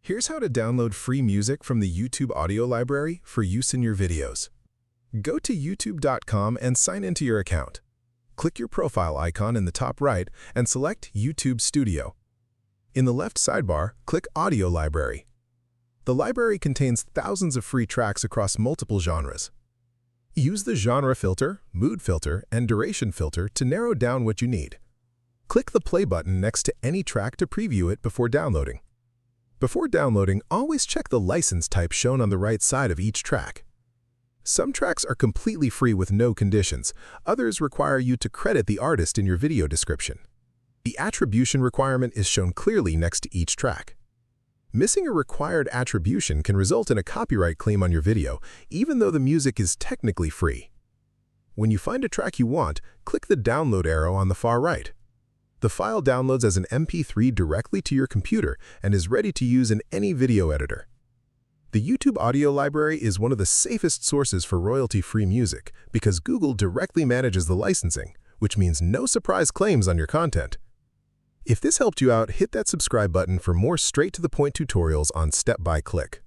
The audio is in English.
Here's how to download free music from the YouTube audio library for use in your videos. Go to youtube.com and sign into your account. Click your profile icon in the top right and select YouTube Studio. In the left sidebar, click Audio Library. The library contains thousands of free tracks across multiple genres. Use the genre filter, mood filter, and duration filter to narrow down what you need. Click the play button next to any track to preview it before downloading. Before downloading, always check the license type shown on the right side of each track. Some tracks are completely free with no conditions. Others require you to credit the artist in your video description. The attribution requirement is shown clearly next to each track. Missing a required attribution can result in a copyright claim on your video, even though the music is technically free. When you find a track you want, click the download arrow on the far right. The file downloads as an MP3 directly to your computer and is ready to use in any video editor. The YouTube audio library is one of the safest sources for royalty-free music because Google directly manages the licensing, which means no surprise claims on your content. If this helped you out, hit that subscribe button for more straight-to-the-point tutorials on step-by-click.